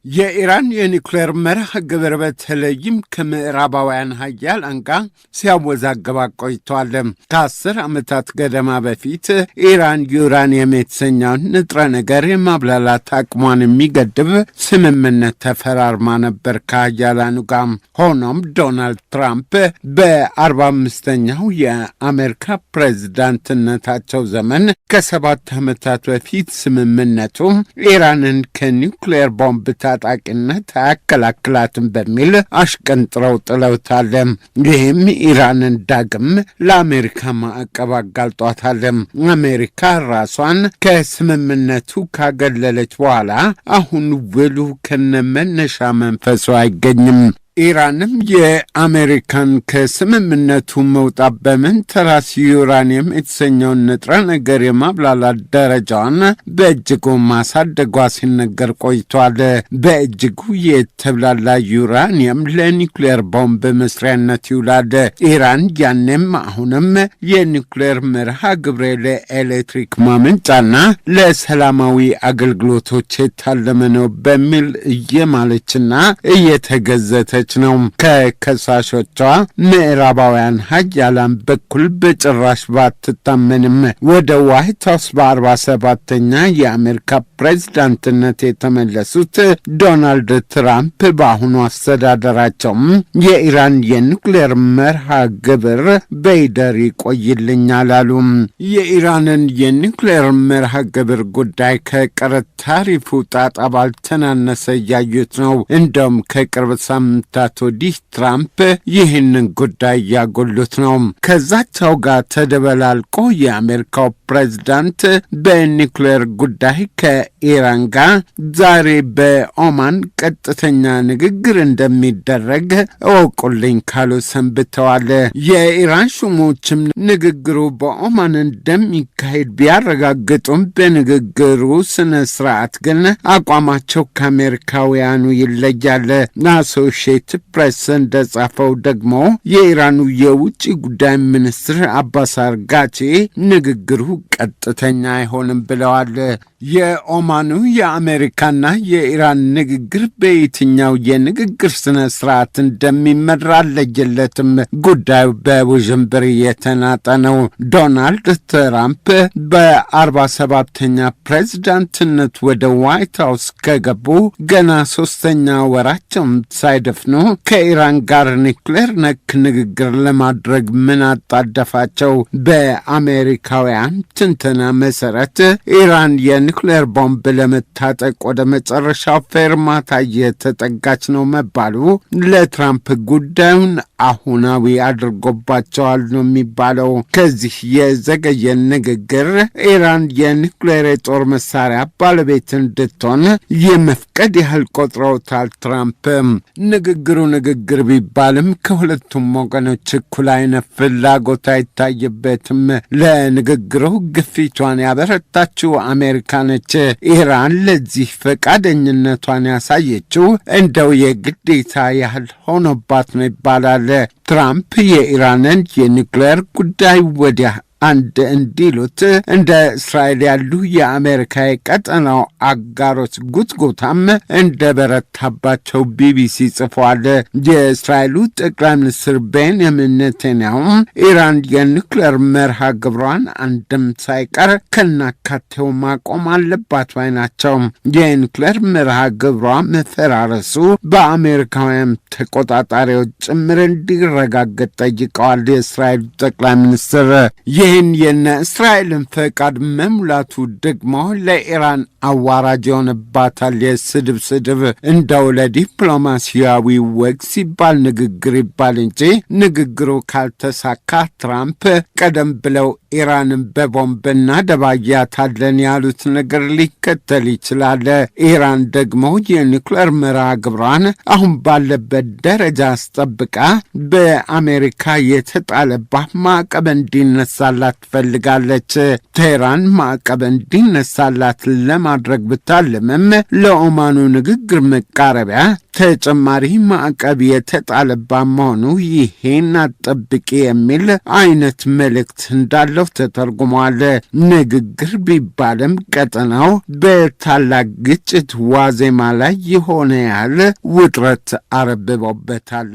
የኢራን የኒውክሌር መርህ ግብር በተለይም ከምዕራባውያን ሀያላን ጋር ሲያወዛግብ ቆይቷል። ከ10 ዓመታት ገደማ በፊት ኢራን ዩራኒየም የተሰኘውን ንጥረ ነገር የማብላላት አቅሟን የሚገድብ ስምምነት ተፈራርማ ነበር ከሀያላኑ ጋር። ሆኖም ዶናልድ ትራምፕ በ45ኛው የአሜሪካ ፕሬዝዳንትነታቸው ዘመን ከ7 ዓመታት በፊት ስምምነቱ ኢራንን ከኒውክሌር ቦምብ ታጣቂነት አያከላክላትም በሚል አሽቀንጥረው ጥለውታል። ይህም ኢራንን ዳግም ለአሜሪካ ማዕቀብ አጋልጧታል። አሜሪካ ራሷን ከስምምነቱ ካገለለች በኋላ አሁን ውሉ ከነመነሻ መንፈሱ አይገኝም። ኢራንም የአሜሪካን ከስምምነቱ መውጣት በመንተራስ ዩራኒየም የተሰኘውን ንጥረ ነገር የማብላላት ደረጃዋን በእጅጉ ማሳደጓ ሲነገር ቆይቷል። በእጅጉ የተብላላ ዩራኒየም ለኒውክሌር ቦምብ መስሪያነት ይውላል። ኢራን ያኔም አሁንም የኒውክሌር መርሃ ግብሬ ለኤሌክትሪክ ማመንጫና ለሰላማዊ አገልግሎቶች የታለመ ነው በሚል እየማለችና እየተገዘተች ነው። ከከሳሾቿ ምዕራባውያን ሀያላን በኩል በጭራሽ ባትታመንም ወደ ዋይት ሀውስ በ47ኛ የአሜሪካ ፕሬዝዳንትነት የተመለሱት ዶናልድ ትራምፕ በአሁኑ አስተዳደራቸውም የኢራን የኒውክሌር መርሃ ግብር በይደር ይቆይልኛል አሉ። የኢራንን የኒውክሌር መርሃ ግብር ጉዳይ ከቀረጥ ታሪፉ ጣጣ ባልተናነሰ እያዩት ነው። እንደውም ከቅርብ ሳምንት ወዲህ ትራምፕ ይህንን ጉዳይ ያጎሉት ነው። ከዛቸው ጋር ተደበላልቆ የአሜሪካው ፕሬዝዳንት በኒውክሌር ጉዳይ ከኢራን ጋር ዛሬ በኦማን ቀጥተኛ ንግግር እንደሚደረግ እወቁልኝ ካሉ ሰንብተዋል። የኢራን ሹሞችም ንግግሩ በኦማን እንደሚካሄድ ቢያረጋግጡም በንግግሩ ስነ ስርዓት ግን አቋማቸው ከአሜሪካውያኑ ይለያል። አሶሺየትድ ፕሬስ እንደጻፈው ደግሞ የኢራኑ የውጭ ጉዳይ ሚኒስትር አባስ አርጋቺ ንግግሩ ቀጥተኛ አይሆንም ብለዋል። የኦማኑ የአሜሪካና የኢራን ንግግር በየትኛው የንግግር ስነ ስርዓት እንደሚመራ አልለየለትም። ጉዳዩ በውዥንብር የተናጠ ነው። ዶናልድ ትራምፕ በ47ኛ ፕሬዝዳንትነት ወደ ዋይት ሀውስ ከገቡ ገና 3ኛ ወራቸውን ሳይደፍኑ ከኢራን ጋር ኒውክሌር ነክ ንግግር ለማድረግ ምን አጣደፋቸው? በአሜሪካውያን ትንተና መሰረት ኢራን የኒውክሌር ቦምብ ለመታጠቅ ወደ መጨረሻው ፌርማታ እየተጠጋች ነው መባሉ ለትራምፕ ጉዳዩን አሁናዊ አድርጎባቸዋል ነው የሚባለው። ከዚህ የዘገየ ንግግር ኢራን የኒውክሌር የጦር መሳሪያ ባለቤት እንድትሆን የመፍቀድ ያህል ቆጥረውታል ትራምፕ። ንግግሩ ንግግር ቢባልም ከሁለቱም ወገኖች እኩል አይነት ፍላጎት አይታይበትም። ለንግግሩ ግፊቷን ያበረታችው አሜሪካ ነች። ኢራን ለዚህ ፈቃደኝነቷን ያሳየችው እንደው የግዴታ ያህል ሆኖባት ነው ይባላል። ትራምፕ የኢራንን የኒውክሌር ጉዳይ ወዲያ አንድ እንዲሉት እንደ እስራኤል ያሉ የአሜሪካ የቀጠናው አጋሮች ጉትጎታም እንደ በረታባቸው ቢቢሲ ጽፏል። የእስራኤሉ ጠቅላይ ሚኒስትር ቤንያሚን ኔታንያሁ ኢራን የኒውክሌር መርሃ ግብሯን አንድም ሳይቀር ከናካቴው ማቆም አለባት ባይ ናቸው። የኒውክሌር መርሃ ግብሯ መፈራረሱ በአሜሪካውያን ተቆጣጣሪዎች ጭምር እንዲረጋገጥ ጠይቀዋል። የእስራኤሉ ጠቅላይ ሚኒስትር ይህን የነ እስራኤልን ፈቃድ መሙላቱ ደግሞ ለኢራን አዋራጅ የሆነባታል። የስድብ ስድብ እንደው ለዲፕሎማሲያዊ ወግ ሲባል ንግግር ይባል እንጂ ንግግሩ ካልተሳካ ትራምፕ ቀደም ብለው ኢራንን በቦምብና ደባያታለን ያሉት ነገር ሊከተል ይችላል። ኢራን ደግሞ የኒውክሌር መርሃ ግብሯን አሁን ባለበት ደረጃ አስጠብቃ በአሜሪካ የተጣለባት ማዕቀብ እንዲነሳላት ትፈልጋለች። ቴህራን ማዕቀብ እንዲነሳላት ለማድረግ ብታልምም ለኦማኑ ንግግር መቃረቢያ ተጨማሪ ማዕቀብ የተጣለባት መሆኑ ይሄን አጠብቂ የሚል አይነት መልእክት እንዳለው ተተርጉሟል። ንግግር ቢባልም ቀጠናው በታላቅ ግጭት ዋዜማ ላይ የሆነ ያህል ውጥረት አረብቦበታል።